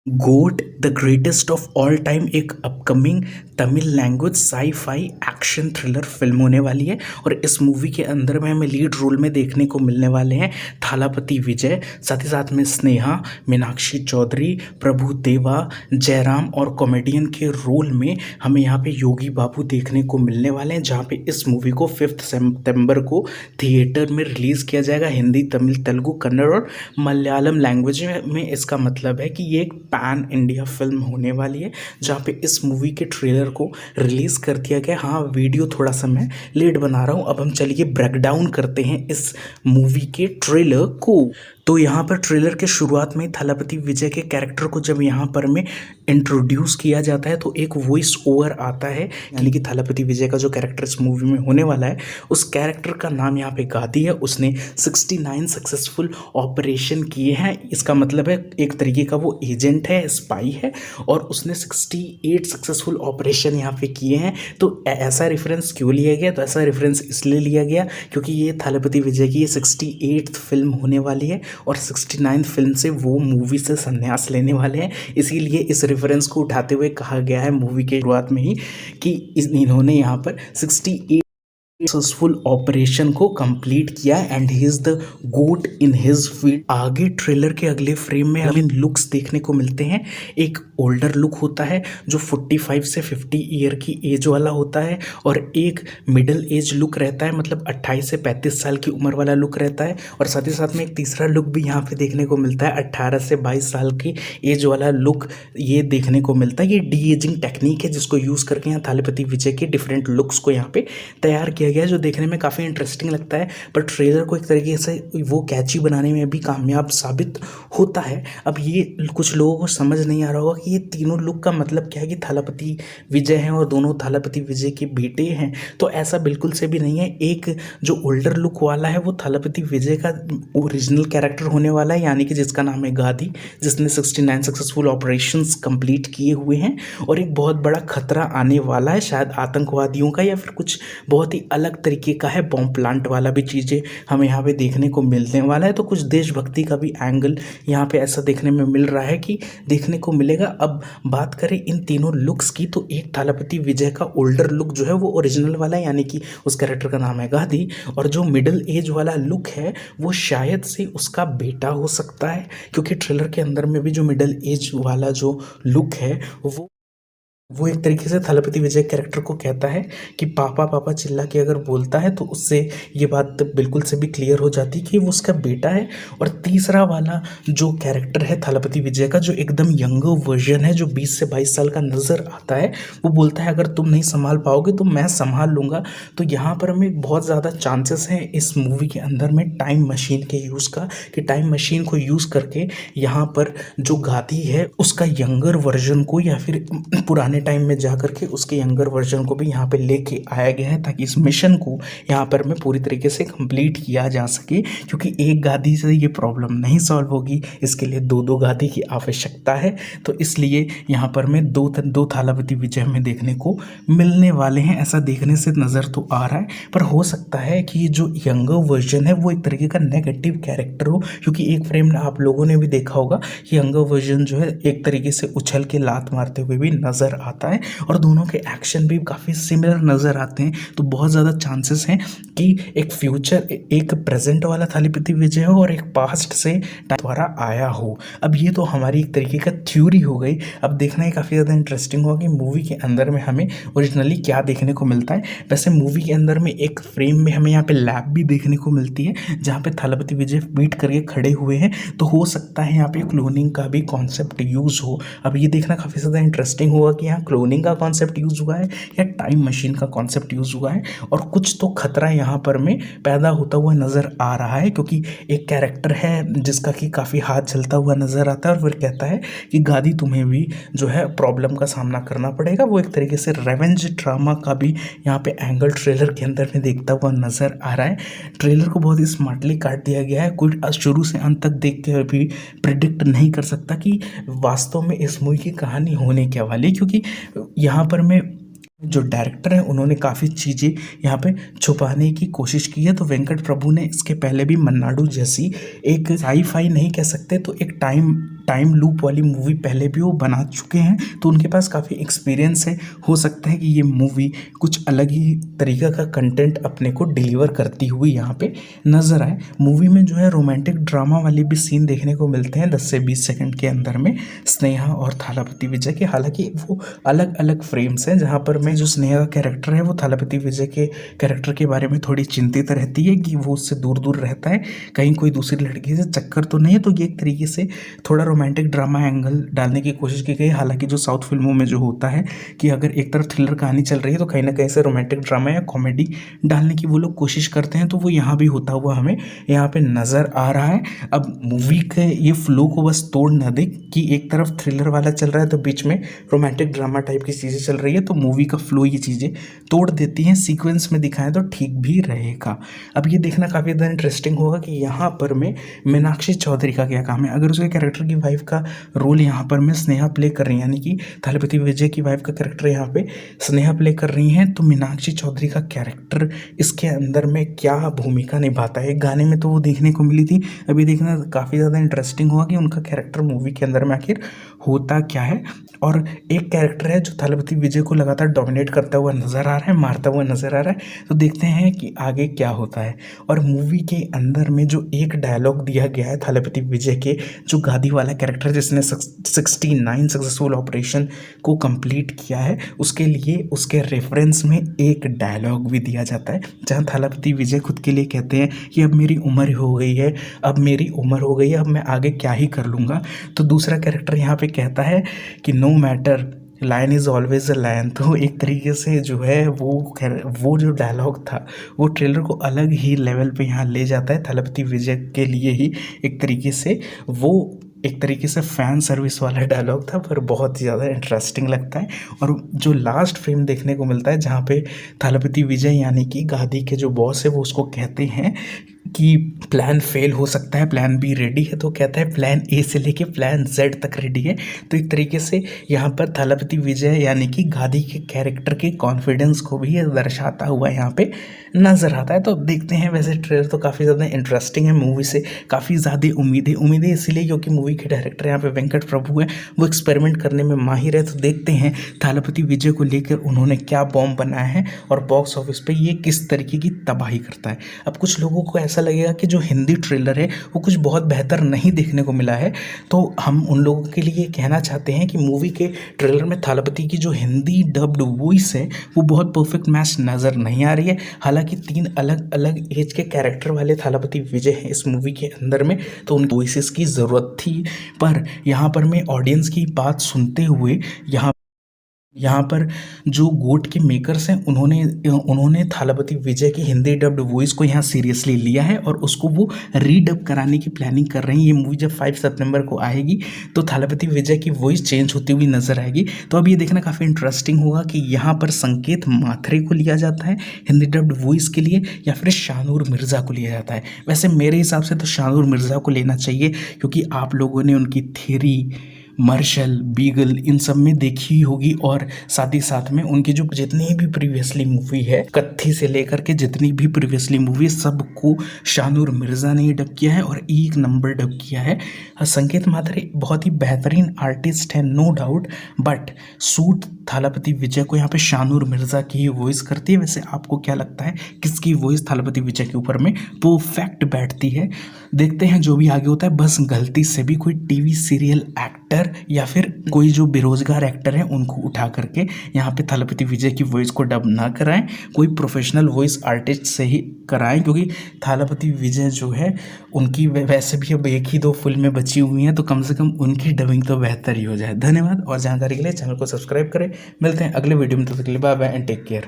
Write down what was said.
Goat the greatest of all time एक upcoming Tamil language sci-fi action thriller film होने वाली है और इस मूवी के अंदर में हमें लीड रोल में देखने को मिलने वाले हैं थालापति विजय, साथ ही साथ में स्नेहा, मीनाक्षी चौधरी, प्रभु देवा, जयराम और कॉमेडियन के रोल में हमें यहाँ पे योगी बाबू देखने को मिलने वाले हैं, जहाँ पे इस मूवी को 5 सितंबर को थिएटर में रिलीज़ किया जाएगा। हिंदी, तमिल, तेलुगु, कन्नड़ और मलयालम लैंग्वेज में इसका मतलब है कि ये एक पैन इंडिया फिल्म होने वाली है, जहाँ पे इस मूवी के ट्रेलर को रिलीज़ कर दिया गया। हाँ, वीडियो थोड़ा सा मैं लेट बना रहा हूँ। अब हम चलिए ब्रेक डाउन करते हैं इस मूवी के ट्रेलर को। तो यहाँ पर ट्रेलर के शुरुआत में थालापति विजय के कैरेक्टर को जब यहाँ पर में इंट्रोड्यूस किया जाता है तो एक वॉइस ओवर आता है, यानी कि थालापति विजय का जो कैरेक्टर इस मूवी में होने वाला है उस कैरेक्टर का नाम यहाँ पे गादी है। उसने 69 सक्सेसफुल ऑपरेशन किए हैं, इसका मतलब है एक तरीके का वो एजेंट है, स्पाई है, और उसने 68 सक्सेसफुल ऑपरेशन यहाँ पे किए हैं। तो ऐसा रेफरेंस क्यों लिया गया? तो ऐसा रेफरेंस इसलिए लिया गया क्योंकि ये थालापति विजय की ये 68th फिल्म होने वाली है और 69th फिल्म से वो मूवी से संन्यास लेने वाले हैं। इसीलिए इस रेफरेंस को उठाते हुए कहा गया है मूवी के शुरुआत में ही कि इन्होंने यहाँ पर 68 सक्सेसफुल ऑपरेशन को कंप्लीट किया and he is the goat in his field. आगे ट्रेलर के अगले फ्रेम में हमें लुक्स देखने को मिलते हैं। एक ओल्डर लुक होता है जो 45 से 50 ईयर की एज वाला होता है और एक मिडिल एज लुक रहता है, मतलब 28 से 35 साल की उम्र वाला लुक रहता है। और साथ ही साथ में एक तीसरा लुक भी यहाँ पे देखने को मिलता है, 18 से 22 साल की एज वाला लुक ये देखने को मिलता है। ये डी एजिंग टेक्निक है जिसको यूज़ करके यहाँ थालापति विजय के डिफरेंट लुक्स को यहाँ पे तैयार किया गया है, जो देखने में काफ़ी इंटरेस्टिंग लगता है। पर ट्रेलर को एक तरीके से वो कैची बनाने में भी कामयाब साबित होता है। अब ये कुछ लोगों को समझ नहीं आ रहा होगा कि ये तीनों लुक का मतलब क्या है, कि थालापति विजय हैं और दोनों थालापति विजय के बेटे हैं। तो ऐसा बिल्कुल से भी नहीं है। एक जो ओल्डर लुक वाला है वो थालापति विजय का ओरिजिनल कैरेक्टर होने वाला है, यानी कि जिसका नाम है गादी, जिसने 69 सक्सेसफुल ऑपरेशंस कंप्लीट किए हुए हैं। और एक बहुत बड़ा खतरा आने वाला है, शायद आतंकवादियों का या फिर कुछ बहुत ही अलग तरीके का है, बॉम्ब प्लांट वाला भी चीज़ें हमें यहाँ पे देखने को मिलने वाला है। तो कुछ देशभक्ति का भी एंगल यहाँ पे ऐसा देखने में मिल रहा है कि देखने को मिलेगा। अब बात करें इन तीनों लुक्स की, तो एक थालापति विजय का ओल्डर लुक जो है वो ओरिजिनल वाला है, यानी कि उस कैरेक्टर का नाम है गादी, और जो मिडिल एज वाला लुक है वो शायद से उसका बेटा हो सकता है, क्योंकि ट्रेलर के अंदर में भी जो मिडिल एज वाला जो लुक है वो एक तरीके से थालापति विजय कैरेक्टर को कहता है कि पापा पापा चिल्ला के अगर बोलता है तो उससे ये बात बिल्कुल से भी क्लियर हो जाती है कि वो उसका बेटा है। और तीसरा वाला जो कैरेक्टर है थालापति विजय का, जो एकदम यंगर वर्जन है, जो 20 से 22 साल का नज़र आता है, वो बोलता है अगर तुम नहीं संभाल पाओगे तो मैं संभाल लूँगा। तो यहाँ पर हमें बहुत ज़्यादा चांसेस हैं इस मूवी के अंदर में टाइम मशीन के यूज़ का, कि टाइम मशीन को यूज़ करके यहाँ पर जो गादी है उसका यंगर वर्जन को या फिर पुराने टाइम में जा करके उसके यंगर वर्जन को भी यहाँ पे लेके आया गया है, ताकि इस मिशन को यहाँ पर में पूरी तरीके से कंप्लीट किया जा सके। क्योंकि एक गादी से ये प्रॉब्लम नहीं सॉल्व होगी, इसके लिए दो गादी की आवश्यकता है। तो इसलिए यहाँ पर में दो थालापति विजय में देखने को मिलने वाले हैं, ऐसा देखने से नज़र तो आ रहा है। पर हो सकता है कि जो यंगर वर्जन है वो एक तरीके का नेगेटिव कैरेक्टर हो, क्योंकि एक फ्रेम में आप लोगों ने भी देखा होगा कि यंगर वर्जन जो है एक तरीके से उछल के लात मारते हुए भी नज़र आता है और दोनों के एक्शन भी काफ़ी सिमिलर नज़र आते हैं। तो बहुत ज़्यादा चांसेस हैं कि एक फ्यूचर, एक प्रेजेंट वाला थालापति विजय हो और एक पास्ट से द्वारा आया हो। अब ये तो हमारी एक तरीके का थ्योरी हो गई। अब देखना ही काफ़ी ज़्यादा इंटरेस्टिंग होगा कि मूवी के अंदर में हमें ओरिजिनली क्या देखने को मिलता है। वैसे मूवी के अंदर में एक फ्रेम में हमें यहाँ पे लैब भी देखने को मिलती है, जहाँ पे थालापति विजय पीट करके खड़े हुए हैं। तो हो सकता है यहाँ पे क्लोनिंग का भी कॉन्सेप्ट यूज़ हो। अब ये देखना काफ़ी ज़्यादा इंटरेस्टिंग होगा कि यहाँ क्लोनिंग का कॉन्सेप्ट यूज़ हुआ है या टाइम मशीन का कॉन्सेप्ट यूज़ हुआ है। और कुछ तो खतरा यहाँ पर में पैदा होता हुआ नज़र आ रहा है, क्योंकि एक कैरेक्टर है जिसका कि काफ़ी हाथ जलता हुआ नज़र आता है और फिर कहता है कि गादी तुम्हें भी जो है प्रॉब्लम का सामना करना पड़ेगा। वो एक तरीके से रेवेंज ड्रामा का भी यहाँ पे एंगल ट्रेलर के अंदर में देखता हुआ नज़र आ रहा है। ट्रेलर को बहुत ही स्मार्टली काट दिया गया है, कोई शुरू से अंत तक देख के भी प्रिडिक्ट नहीं कर सकता कि वास्तव में इस मूवी की कहानी होने क्या वाली, क्योंकि यहाँ पर मैं जो डायरेक्टर हैं उन्होंने काफ़ी चीज़ें यहाँ पे छुपाने की कोशिश की है। तो वेंकट प्रभु ने इसके पहले भी मन्नाडु जैसी एक साई-फाई नहीं कह सकते तो एक टाइम टाइम लूप वाली मूवी पहले भी वो बना चुके हैं, तो उनके पास काफ़ी एक्सपीरियंस है। हो सकता है कि ये मूवी कुछ अलग ही तरीका का कंटेंट अपने को डिलीवर करती हुई यहाँ पे नज़र आए। मूवी में जो है रोमांटिक ड्रामा वाले भी सीन देखने को मिलते हैं 10 से 20 सेकंड के अंदर में स्नेहा और थालापति विजय के। हालांकि वो अलग अलग फ्रेम्स हैं, जहाँ पर मैं जो स्नेहा का कैरेक्टर है वो थालापति विजय के कैरेक्टर के बारे में थोड़ी चिंतित रहती है कि वो उससे दूर दूर रहता है, कहीं कोई दूसरी लड़की से चक्कर तो नहीं है। तो ये एक तरीके से थोड़ा रोमांटिक ड्रामा एंगल डालने की कोशिश की गई। हालांकि जो साउथ फिल्मों में जो होता है कि अगर एक तरफ थ्रिलर कहानी चल रही है तो कहीं ना कहीं से रोमांटिक ड्रामा या कॉमेडी डालने की वो लोग कोशिश करते हैं, तो वो यहाँ भी होता हुआ हमें यहाँ पे नज़र आ रहा है। अब मूवी के ये फ्लो को बस तोड़ ना दे कि एक तरफ थ्रिलर वाला चल रहा है तो बीच में रोमांटिक ड्रामा टाइप की चीज़ें चल रही है, तो मूवी का फ्लो ये चीज़ें तोड़ देती हैं। सीक्वेंस में दिखाएं तो ठीक भी रहेगा। अब ये देखना काफ़ी ज़्यादा इंटरेस्टिंग होगा कि यहाँ पर में मीनाक्षी चौधरी का क्या काम है। अगर उसके कैरेक्टर की वाइफ का रोल यहाँ पर में स्नेहा प्ले कर रही है, यानी कि थालापति विजय की वाइफ का कैरेक्टर यहाँ पे स्नेहा प्ले कर रही हैं, तो मीनाक्षी चौधरी का कैरेक्टर इसके अंदर में क्या भूमिका निभाता है। एक गाने में तो वो देखने को मिली थी, अभी देखना काफ़ी ज़्यादा इंटरेस्टिंग होगा कि उनका कैरेक्टर मूवी के अंदर में आखिर होता क्या है। और एक कैरेक्टर है जो थालापति विजय को लगातार डोमिनेट करता हुआ नज़र आ रहा है, मारता हुआ नज़र आ रहा है, तो देखते हैं कि आगे क्या होता है। और मूवी के अंदर में जो एक डायलॉग दिया गया है थालापति विजय के, जो गादी वाला कैरेक्टर जिसने 69 सक्सेसफुल ऑपरेशन को कंप्लीट किया है, उसके लिए उसके रेफरेंस में एक डायलॉग भी दिया जाता है, जहाँ थालापति विजय खुद के लिए कहते हैं कि अब मेरी उम्र हो गई है, अब मेरी उम्र हो गई है, अब मैं आगे क्या ही कर लूँगा। तो दूसरा कैरेक्टर यहाँ पे कहता है कि no matter line is always a line. तो एक तरीके से जो है वो जो डायलॉग था वो ट्रेलर को अलग ही लेवल पे यहाँ ले जाता है। थालापति विजय के लिए ही एक तरीके से वो एक तरीके से फ़ैन सर्विस वाला डायलॉग था, पर बहुत ही ज़्यादा इंटरेस्टिंग लगता है। और जो लास्ट फ्रेम देखने को मिलता है जहाँ पे थालापति विजय यानी कि गादी के जो बॉस है वो उसको कहते हैं कि प्लान फेल हो सकता है, प्लान बी रेडी है, तो कहता है प्लान ए से लेके प्लान जेड तक रेडी है। तो एक तरीके से यहाँ पर थालापति विजय यानी कि गादी के कैरेक्टर के कॉन्फिडेंस को भी दर्शाता हुआ यहाँ पे नज़र आता है। तो देखते हैं, वैसे ट्रेलर तो काफ़ी ज़्यादा इंटरेस्टिंग है, मूवी से काफ़ी ज़्यादा उम्मीदें इसीलिए क्योंकि मूवी के डायरेक्टर यहाँ पे वेंकट प्रभु है, वो एक्सपेरिमेंट करने में माहिर है। तो देखते हैं थालापति विजय को लेकर उन्होंने क्या बॉम्ब बनाया है और बॉक्स ऑफिस पे ये किस तरीके की तबाही करता है। अब कुछ लोगों को ऐसा लगेगा कि जो हिंदी ट्रेलर है वो कुछ बहुत बेहतर नहीं देखने को मिला है, तो हम उन लोगों के लिए कहना चाहते हैं कि मूवी के ट्रेलर में थालापति की जो हिंदी डब्ड वॉइस है वो बहुत परफेक्ट मैच नज़र नहीं आ रही है। हालांकि 3 अलग अलग एज के कैरेक्टर वाले थालापति विजय हैं इस मूवी के अंदर में, तो उन वॉइसेस की ज़रूरत थी, पर यहाँ पर मैं ऑडियंस की बात सुनते हुए यहाँ पर जो गोट के मेकर्स हैं उन्होंने थालापति विजय की हिंदी डब्ड वॉइस को यहाँ सीरियसली लिया है और उसको वो रीडब कराने की प्लानिंग कर रहे हैं। ये मूवी जब 5 सितंबर को आएगी तो थालापति विजय की वॉइस चेंज होती हुई नजर आएगी। तो अब ये देखना काफ़ी इंटरेस्टिंग होगा कि यहाँ पर संकेत माथरे को लिया जाता है हिंदी डब्ड वॉइस के लिए या फिर शानूर मिर्ज़ा को लिया जाता है। वैसे मेरे हिसाब से तो शानूर मिर्ज़ा को लेना चाहिए, क्योंकि आप लोगों ने उनकी थ्री, मार्शल, बीगल इन सब में देखी होगी, और साथ ही साथ में उनकी जो जितनी भी प्रीवियसली मूवी है, कत्थी से लेकर के जितनी भी प्रीवियसली मूवी, सबको शानूर मिर्ज़ा ने डब किया है और एक नंबर डब किया है। संकेत माथरे बहुत ही बेहतरीन आर्टिस्ट है no doubt, but suit Thalapathy Vijay को यहाँ पे शानूर मिर्ज़ा की ही वॉइस करती है। वैसे आपको क्या लगता है किसकी वॉइस थालापति विजय के ऊपर में परफेक्ट बैठती है? देखते हैं जो भी आगे होता है। बस गलती से भी कोई टीवी सीरियल एक्टर या फिर कोई जो बेरोजगार एक्टर है उनको उठा करके यहाँ पे थालापति विजय की वॉइस को डब ना कराएं, कोई प्रोफेशनल वॉइस आर्टिस्ट से ही कराएं, क्योंकि थालापति विजय जो है उनकी वैसे भी अब 1 ही 2 फिल्में बची हुई हैं, तो कम से कम उनकी डबिंग तो बेहतर ही हो जाए। धन्यवाद, और जानकारी के लिए चैनल को सब्सक्राइब करें। मिलते हैं अगले वीडियो में, तब तक के लिए bye bye and take care.